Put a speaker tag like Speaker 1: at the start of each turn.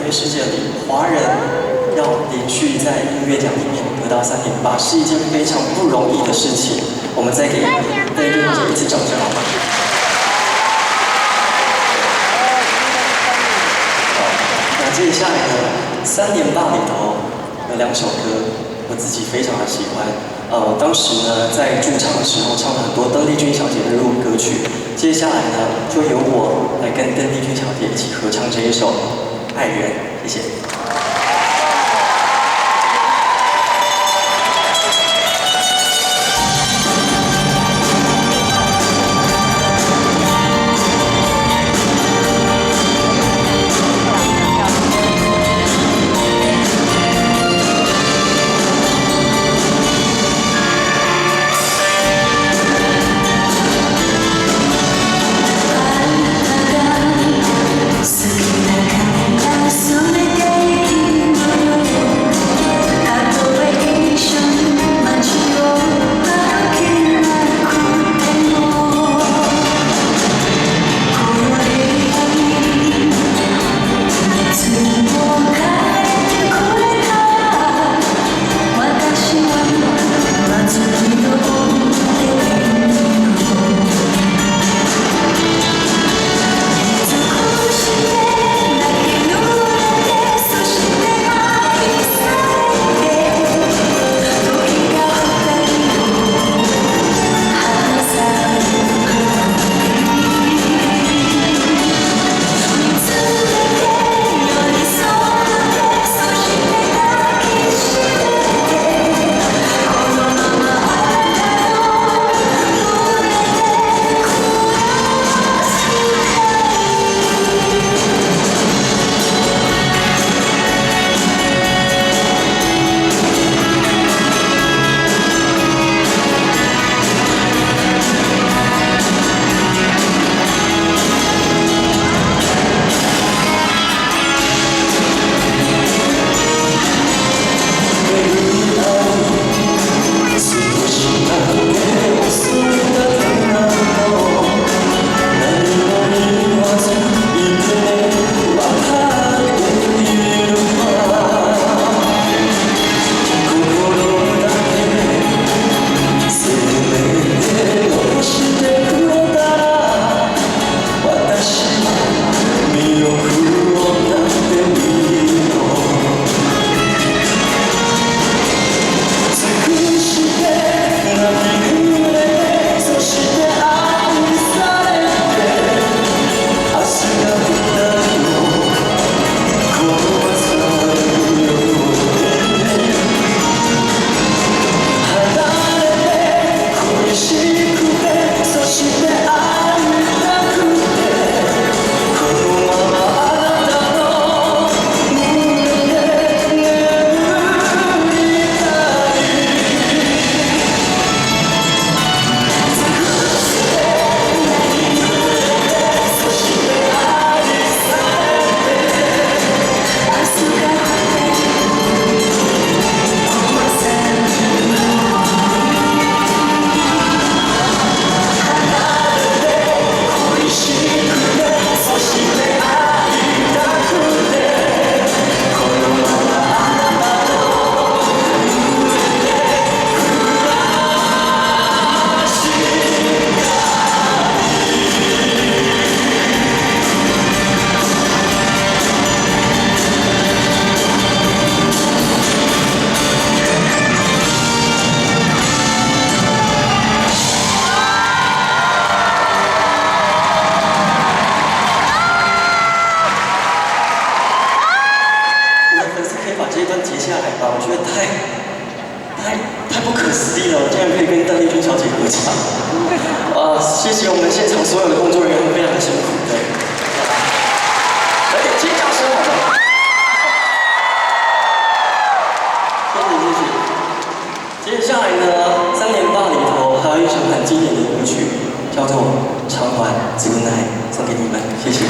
Speaker 1: 个世界里，华人要连续在音乐奖里面得到3.8，是一件非常不容易的事情。我们再给邓丽君小姐一次掌声好吗？好，那接下来呢，3.8里头有2首歌，我自己非常的喜欢。当时呢在驻唱的时候唱了很多邓丽君小姐的入伍歌曲。接下来呢，就由我来跟邓丽君小姐一起合唱这一首《爱人》，谢谢。我觉得太不可思议了，我竟然可以跟邓丽君小姐合唱。谢谢我们现场所有的工作人员，非常的辛苦。对，来点尖叫声好吗？谢谢。接下来呢，3.8里头还有一首很经典的歌曲，叫做《偿还 Good Night》，送给你们，谢谢。